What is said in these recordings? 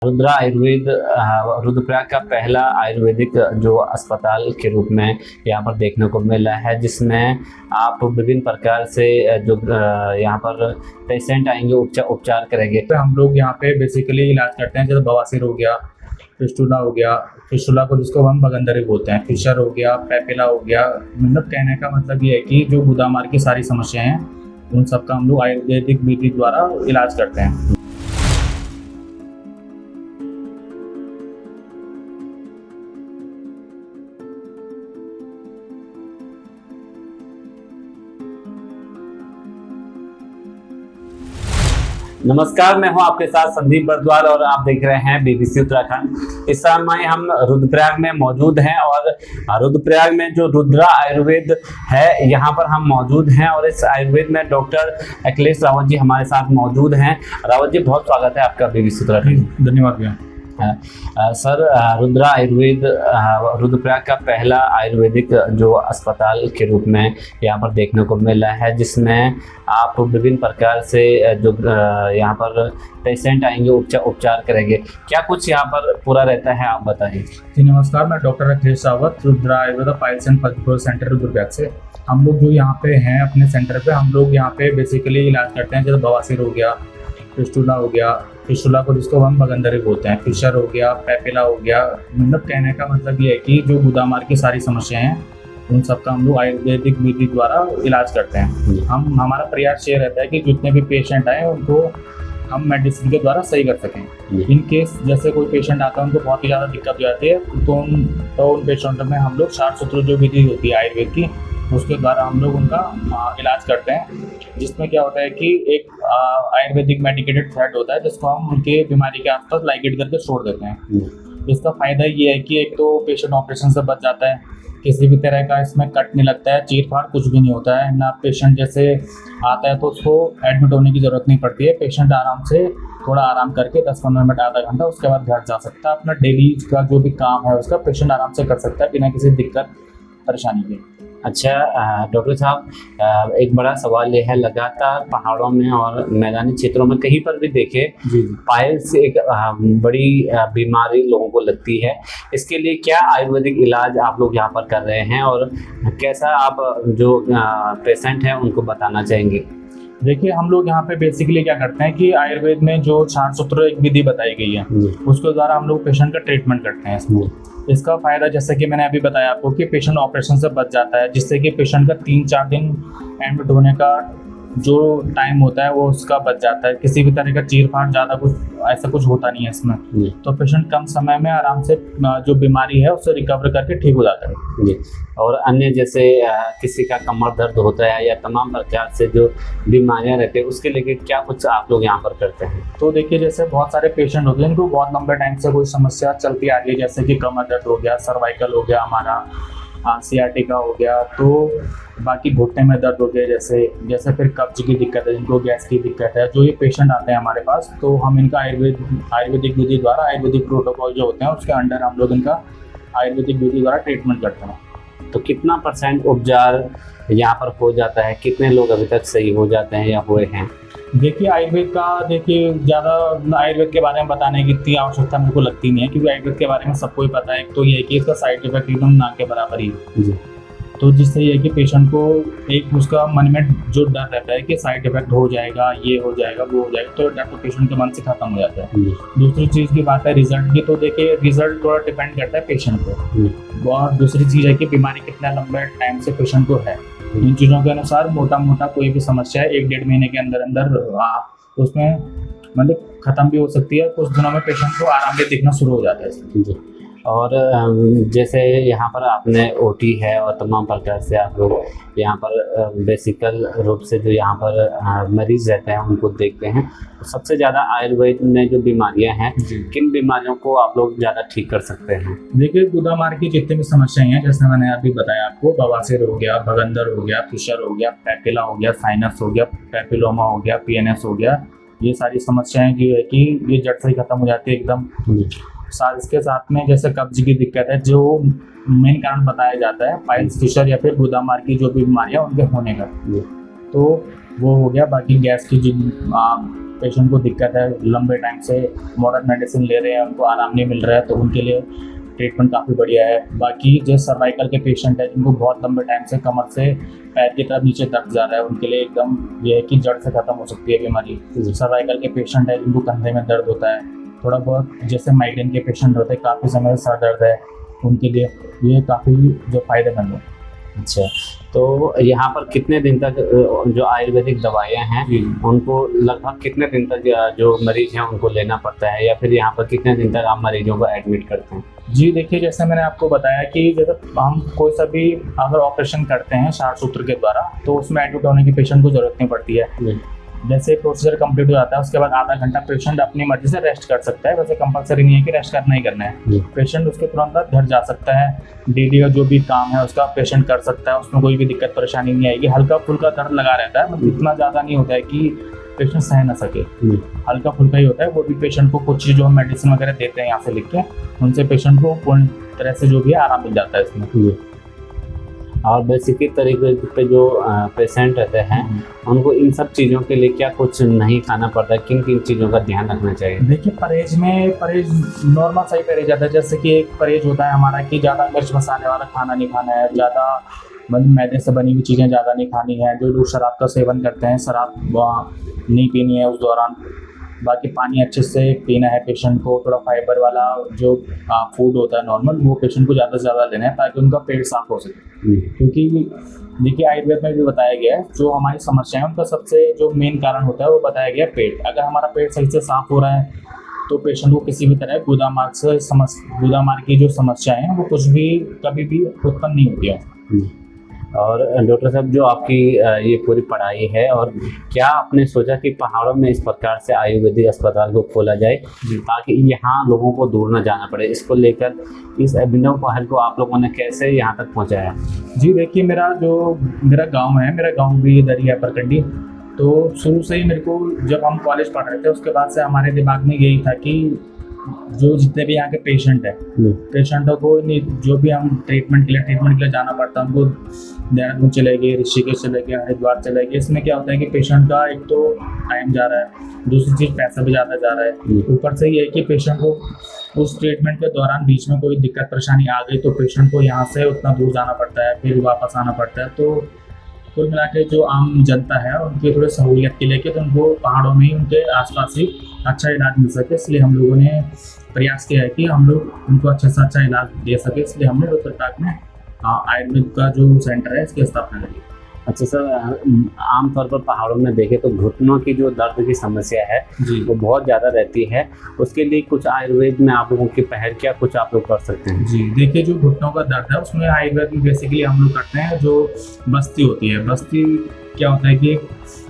रुद्रा आयुर्वेद रुद्रप्रयाग का पहला आयुर्वेदिक जो अस्पताल के रूप में यहाँ पर देखने को मिला है, जिसमें आप विभिन्न प्रकार से जो यहाँ पर पेशेंट आएंगे उपचार करेंगे। तो हम लोग यहाँ पे बेसिकली इलाज करते हैं, जैसे बवासीर हो गया, फिस्टुला हो गया, फिस्टुला को जिसको हम बगंदरी बोलते हैं, फिशर हो गया, पैपिला हो गया। मतलब कहने का मतलब ये है कि जो गुदामार की सारी समस्याएं हैं उन सबका हम लोग आयुर्वेदिक विधि द्वारा इलाज करते हैं। नमस्कार, मैं हूं आपके साथ संदीप बरद्वाल और आप देख रहे हैं बीबीसी उत्तराखंड। इस समय हम रुद्रप्रयाग में मौजूद हैं और रुद्रप्रयाग में जो रुद्रा आयुर्वेद है यहाँ पर हम मौजूद हैं और इस आयुर्वेद में डॉक्टर अखिलेश रावत जी हमारे साथ मौजूद हैं। रावत जी, बहुत स्वागत है आपका बीबीसी उत्तराखंड। धन्यवाद भैया। सर, रुद्रा आयुर्वेद रुद्रप्रयाग का पहला आयुर्वेदिक जो अस्पताल के रूप में यहाँ पर देखने को मिला है, जिसमें आप विभिन्न प्रकार से जो यहाँ पर पेशेंट आएंगे उपचार करेंगे। क्या कुछ यहाँ पर पूरा रहता है, आप बताइए। जी नमस्कार, मैं doctor Akhilesh Rawat, Rudra Ayurveda piles and pulse centre Rudraprayag से। हम लोग जो यहाँ पे हैं अपने सेंटर पे, हम लोग यहाँ पे बेसिकली इलाज करते हैं, जैसे बवासीर हो गया, फिस्टुला हो गया, फिस्टुला को जिसको हम बगंदरी बोलते हैं, फिशर हो गया, पैपिला हो गया। मतलब कहने का मतलब ये है कि जो गुदामार की सारी समस्याएं हैं उन सबका हम लोग आयुर्वेदिक विधि द्वारा इलाज करते हैं। हमारा प्रयास ये रहता है कि जितने भी पेशेंट आए उनको हम मेडिसिन के द्वारा सही कर सकें। इन केस जैसे कोई पेशेंट आता है उनको बहुत ही ज़्यादा दिक्कत हो जाती है, तो उन पेशेंटों में हम लोग 60 सूत्र जो विधि होती है आयुर्वेद की, उसके द्वारा हम लोग उनका इलाज करते हैं। जिसमें क्या होता है कि एक आयुर्वेदिक मेडिकेटेड थ्रेड होता है जिसको हम उनके बीमारी के आसपास लाइगेट करके छोड़ देते हैं। इसका फ़ायदा ये है कि एक तो पेशेंट ऑपरेशन से बच जाता है, किसी भी तरह का इसमें कट नहीं लगता है, चीर फाड़ कुछ भी नहीं होता है ना। पेशेंट जैसे आता है तो उसको एडमिट होने की ज़रूरत नहीं पड़ती है। पेशेंट आराम से थोड़ा आराम करके 10-15 मिनट आधा घंटा उसके बाद घर जा सकता है। अपना डेली का जो भी काम है उसका पेशेंट आराम से कर सकता है बिना किसी दिक्कत परेशानी के। अच्छा डॉक्टर साहब, एक बड़ा सवाल ये है, लगातार पहाड़ों में और मैदानी क्षेत्रों में कहीं पर भी देखे पाइल्स एक बड़ी बीमारी लोगों को लगती है। इसके लिए क्या आयुर्वेदिक इलाज आप लोग यहाँ पर कर रहे हैं और कैसा आप जो पेशेंट हैं उनको बताना चाहेंगे? देखिए, हम लोग यहाँ पे बेसिकली क्या करते हैं कि आयुर्वेद में जो 60 सूत्र एक विधि बताई गई है उसके द्वारा हम लोग पेशेंट का ट्रीटमेंट करते हैं। इसका फायदा जैसे कि मैंने अभी बताया आपको कि पेशेंट ऑपरेशन से बच जाता है, जिससे कि पेशेंट का 3-4 दिन एडमिट होने का जो टाइम होता है वो उसका बच जाता है। किसी भी तरह का चीर फाड़ ज़्यादा कुछ ऐसा कुछ होता नहीं है इसमें। तो पेशेंट कम समय में आराम से जो बीमारी है उससे रिकवर करके ठीक हो जाता है। जी। और अन्य जैसे किसी का कमर दर्द होता है या तमाम प्रकार से जो बीमारियां रहती है, उसके लिए क्या कुछ आप लोग यहाँ पर करते हैं? तो देखिए, जैसे बहुत सारे पेशेंट होते हैं जिनको बहुत लंबे टाइम से कोई समस्या चलती आ रही है, जैसे कि कमर दर्द हो गया, सर्वाइकल हो गया, हमारा सियाटिका हो गया, तो बाकी घुटने में दर्द हो गया, जैसे फिर कब्ज की दिक्कत है, जिनको गैस की दिक्कत है, जो ये पेशेंट आते हैं हमारे पास, तो हम इनका आयुर्वेदिक विधि द्वारा आयुर्वेदिक प्रोटोकॉल जो होते हैं उसके अंडर हम लोग इनका आयुर्वेदिक विधि द्वारा ट्रीटमेंट करते हैं। तो कितना % उपचार यहाँ पर हो जाता है? कितने लोग अभी तक सही हो जाते हैं या हुए हैं? देखिए, ज़्यादा आयुर्वेद के बारे में बताने की इतनी आवश्यकता मेरे को लगती नहीं है, क्योंकि आयुर्वेद के बारे में सबको ही पता है। एक तो ये है कि इसका साइड इफेक्ट एकदम ना के बराबर ही है। तो जिससे ये है कि पेशेंट को एक उसका मन में जो डर रहता है कि साइड इफेक्ट हो जाएगा, ये हो जाएगा, वो हो जाएगा, तो डर तो पेशेंट के मन से खत्म हो जाता है। दूसरी चीज़ की बात है रिजल्ट की, तो देखिए रिजल्ट थोड़ा डिपेंड करता है पेशेंट पे। और दूसरी चीज़ है कि बीमारी कितना लंबे टाइम से पेशेंट को है। इन चीज़ों के अनुसार मोटा कोई भी समस्या है 1-1.5 महीने के अंदर उसमें मतलब ख़त्म भी हो सकती है। कुछ दिनों में पेशेंट को आराम भी दिखना शुरू हो जाता है। और जैसे यहाँ पर आपने ओटी है और तमाम प्रकार से आप लोग यहाँ पर बेसिकल रूप से जो यहाँ पर मरीज रहते हैं उनको देखते हैं, तो सबसे ज़्यादा आयुर्वेद में जो बीमारियाँ हैं, किन बीमारियों को आप लोग ज़्यादा ठीक कर सकते हैं? देखिए, गुदामार की जितनी भी समस्याएं हैं, जैसे मैंने अभी बताया आपको, बवासीर हो गया, भगंदर हो गया, फिशर हो गया, पैपिला हो गया, साइनस हो गया, पैपिलोमा हो गया, PNS हो गया, ये सारी समस्याएं जो है कि ये जड़ से ही खत्म हो जाती है एकदम। इसके साथ में जैसे कब्ज की दिक्कत है, जो मेन कारण बताया जाता है पाइल्स, फिशर या फिर गुदामार की जो भी बीमारियां उनके होने का, तो वो हो गया। बाकी गैस की जो पेशेंट को दिक्कत है, लंबे टाइम से मॉडर्न मेडिसिन ले रहे हैं, उनको आराम नहीं मिल रहा है, तो उनके लिए ट्रीटमेंट काफ़ी बढ़िया है। बाकी जो सर्वाइकल के पेशेंट है जिनको बहुत लंबे टाइम से कमर से पैर की तरफ नीचे दर्द जा रहा है, उनके लिए एकदम ये है कि जड़ से ख़त्म हो सकती है बीमारी। सर्वाइकल के पेशेंट है जिनको कंधे में दर्द होता है, थोड़ा बहुत जैसे माइग्रेन के पेशेंट होते हैं, काफ़ी समय से सर दर्द है, उनके लिए ये काफ़ी जो फ़ायदेमंद है। अच्छा, तो यहाँ पर कितने दिन तक जो आयुर्वेदिक दवाइयाँ हैं उनको लगभग कितने दिन तक जो मरीज हैं उनको लेना पड़ता है, या फिर यहाँ पर कितने दिन तक आप मरीजों को एडमिट करते हैं? जी देखिए, जैसे मैंने आपको बताया कि जैसे हम कोई सा भी अगर ऑपरेशन करते हैं शार्ट सूत्र के द्वारा, तो उसमें एडमिट होने की पेशेंट को ज़रूरत नहीं पड़ती है। जैसे प्रोसीजर कंप्लीट हो जाता है उसके बाद आधा घंटा पेशेंट अपनी मर्जी से रेस्ट कर सकता है। वैसे कंपलसरी नहीं है कि रेस्ट करना ही करना है, पेशेंट उसके तुरंत बाद घर जा सकता है, डेली का जो भी काम है उसका पेशेंट कर सकता है, उसमें कोई भी दिक्कत परेशानी नहीं आएगी। हल्का फुल्का दर्द लगा रहता है, मतलब इतना ज़्यादा नहीं होता है कि पेशेंट सह ना सके, हल्का फुल्का ही होता है। वो भी पेशेंट को कुछ जो हम मेडिसिन वगैरह देते हैं यहाँ से लिख के, उनसे पेशेंट को पूर्ण तरह से जो भी है आराम मिल जाता है इसमें। और बेसिकली तरीके पे जो पेशेंट रहते हैं उनको इन सब चीज़ों के लिए क्या कुछ नहीं खाना पड़ता है, किन किन चीज़ों का ध्यान रखना चाहिए? देखिए, परहेज नॉर्मल सही परहेज आता है। जैसे कि एक परहेज होता है हमारा कि ज़्यादा मिर्च मसाले वाला खाना नहीं खाना है, ज़्यादा मैदे से बनी हुई चीज़ें ज़्यादा नहीं खानी है। जो लोग शराब का सेवन करते हैं, शराब नहीं पीनी है उस दौरान। बाकी पानी अच्छे से पीना है पेशेंट को, थोड़ा फाइबर वाला जो फूड होता है नॉर्मल, वो पेशेंट को ज़्यादा से ज़्यादा लेना है ताकि उनका पेट साफ हो सके। क्योंकि देखिए, आयुर्वेद में भी बताया गया है जो हमारी समस्या है उनका सबसे जो मेन कारण होता है वो बताया गया है पेट। अगर हमारा पेट सही से साफ हो रहा है तो पेशेंट को किसी भी तरह गुदामार्ग की जो समस्या है वो कुछ भी कभी भी उत्पन्न नहीं होती है। और डॉक्टर साहब, जो आपकी ये पूरी पढ़ाई है, और क्या आपने सोचा कि पहाड़ों में इस प्रकार से आयुर्वेदिक अस्पताल को खोला जाए ताकि यहाँ लोगों को दूर न जाना पड़े? इसको लेकर इस अभिनव पहल को आप लोगों ने कैसे यहाँ तक पहुँचाया? जी देखिए, मेरा गांव है, मेरा गांव भी इधर ही है परकंडी। तो शुरू से ही मेरे को, जब हम कॉलेज पढ़ रहे थे उसके बाद से हमारे दिमाग में यही था कि जो जितने भी यहाँ के पेशेंट है, पेशेंटों को जो भी हम ट्रीटमेंट के लिए जाना पड़ता है, उनको देहरादून चले गए, ऋषिकेश चले गए, हरिद्वार चले गए। इसमें क्या होता है कि पेशेंट का एक तो टाइम जा रहा है, दूसरी चीज़ पैसा भी ज़्यादा जा रहा है। ऊपर से ये है कि पेशेंट को उस ट्रीटमेंट के दौरान बीच में कोई दिक्कत परेशानी आ गई तो पेशेंट को यहाँ से उतना दूर जाना पड़ता है, फिर वापस आना पड़ता है। तो कुल मिला के जो आम जनता है उनकी थोड़ी सहूलियत के लिए कि तो उनको पहाड़ों में ही उनके आसपास ही अच्छा इलाज मिल सके, इसलिए हम लोगों ने प्रयास किया है कि हम लोग उनको अच्छा से अच्छा इलाज दे सके। इसलिए हमने रुद्रप्रयाग में आयुर्वेद का जो सेंटर है इसकी स्थापना करी। अच्छा सर, आमतौर पर पहाड़ों में देखें तो घुटनों की जो दर्द की समस्या है वो बहुत ज़्यादा रहती है, उसके लिए कुछ आयुर्वेद में आप लोगों की पहल क्या कुछ आप लोग कर सकते हैं? जी देखिए, जो घुटनों का दर्द है उसमें आयुर्वेद में बेसिकली हम लोग करते हैं जो बस्ती होती है। बस्ती क्या होता है कि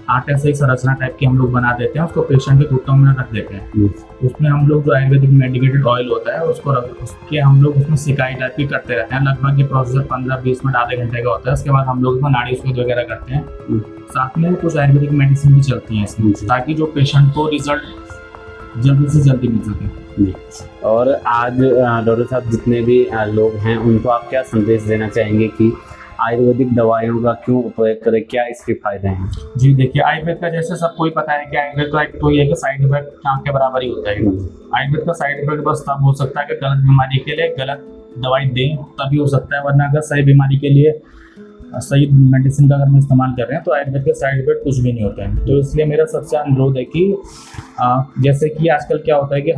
आटे से एक संरचना टाइप की हम लोग बना देते हैं, उसको पेशेंट के घुटनों में रख देते हैं। उसमें हम लोग जो आयुर्वेदिक मेडिकेटेड ऑयल होता है उसके हम लोग उसमें सिकाई टाइप की करते रहते हैं। लगभग ये प्रोसेसर 15-20 मिनट आधे घंटे का होता है। उसके बाद हम लोग उसमें नाड़ी स्विच वगैरह करते हैं। साथ में कुछ आयुर्वेदिक मेडिसिन भी चलती हैं इसमें, ताकि जो पेशेंट को रिजल्ट जल्दी से जल्दी मिल सके। और आज डॉक्टर साहब, जितने भी लोग हैं उनको आप क्या संदेश देना चाहेंगे कि आयुर्वेदिक दवाइयों का क्यों उपयोग करें, क्या इसके फायदे हैं? जी देखिए, आयुर्वेद का जैसे सबको ही पता है कि आयुर्वेद का एक तो ये है कि साइड इफेक्ट आँख के बराबर ही होता है। आयुर्वेद का साइड इफेक्ट बस तब हो सकता है कि गलत बीमारी के लिए गलत दवाई दें तभी हो सकता है, वरना अगर सही बीमारी के लिए सही मेडिसिन का अगर हम इस्तेमाल कर रहे हैं तो आयुर्वेद के साइड इफेक्ट कुछ भी नहीं होते हैं। तो इसलिए मेरा सबसे अनुरोध है कि जैसे कि आजकल क्या होता है कि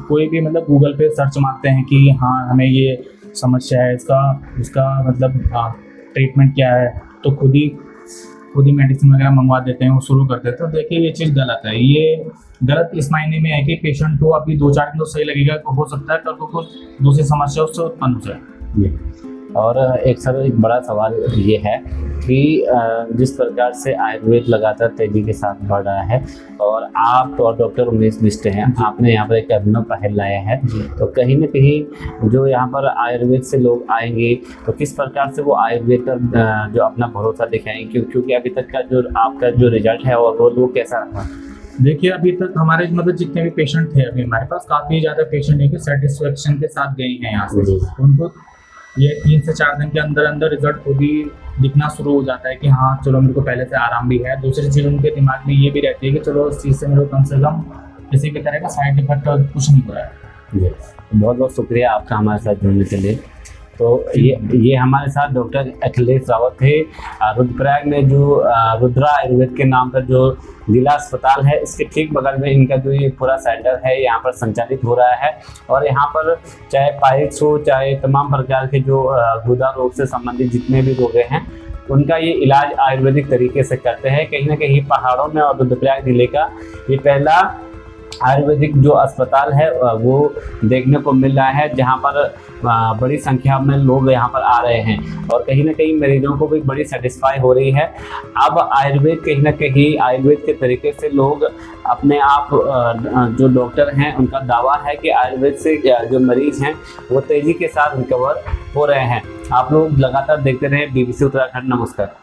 कोई भी मतलब गूगल पे सर्च मारते हैं कि हाँ हमें ये समस्या है, इसका मतलब ट्रीटमेंट क्या है, तो खुद ही मेडिसिन वगैरह मंगवा देते हैं, वो शुरू कर देते हैं। तो देखिए, ये चीज़ गलत है। ये गलत इस मायने में है कि पेशेंट को अभी 2-4 दिन तो सही लगेगा, तो हो सकता है कल को कुछ दूसरी समस्या उससे उत्पन्न हो जाए। और एक बड़ा सवाल ये है कि जिस प्रकार से आयुर्वेद लगातार तेजी के साथ बढ़ रहा है और आप और डॉक्टर उमेश बिष्ट हैं, आपने यहाँ पर एक अभिनव पहल लाया है, तो कहीं ना कहीं जो यहाँ पर आयुर्वेद से लोग आएंगे तो किस प्रकार से वो आयुर्वेद पर जो अपना भरोसा दिखाएंगे, क्योंकि अभी तक का जो आपका जो रिजल्ट है वो कैसा रहा? देखिए, अभी तक हमारे मतलब जितने भी पेशेंट थे अभी हमारे पास काफ़ी ज़्यादा पेशेंट है कि सेटिस्फेक्शन के साथ गए हैं यहाँ से। उनको ये 3 से 4 दिन के अंदर अंदर रिजल्ट खुद ही दिखना शुरू हो जाता है कि हाँ चलो मेरे को पहले से आराम भी है। दूसरी चीज़ उनके दिमाग में ये भी रहती है कि चलो इस चीज़ से मेरे को कम से कम किसी भी तरह का साइड इफेक्ट कुछ नहीं हो रहा है। जी, बहुत बहुत शुक्रिया आपका हमारे साथ जुड़ने के लिए। तो ये हमारे साथ डॉक्टर अखिलेश रावत थे। रुद्रप्रयाग में जो रुद्रा आयुर्वेद के नाम पर जो जिला अस्पताल है, इसके ठीक बगल में इनका जो ये पूरा सेंटर है यहाँ पर संचालित हो रहा है। और यहाँ पर चाहे पाइल्स हो, चाहे तमाम प्रकार के जो गुदा रोग से संबंधित जितने भी रोग हैं, उनका ये इलाज आयुर्वेदिक तरीके से करते हैं। कहीं ना कहीं पहाड़ों में और रुद्रप्रयाग जिले का ये पहला आयुर्वेदिक जो अस्पताल है वो देखने को मिल रहा है, जहाँ पर बड़ी संख्या में लोग यहाँ पर आ रहे हैं और कहीं ना कहीं मरीजों को भी बड़ी सेटिस्फाई हो रही है। अब आयुर्वेद कहीं ना कहीं आयुर्वेद के तरीके से लोग अपने आप जो डॉक्टर हैं उनका दावा है कि आयुर्वेद से जो मरीज हैं वो तेज़ी के साथ रिकवर हो रहे हैं। आप लोग लगातार देखते रहे BBC उत्तराखंड। नमस्कार।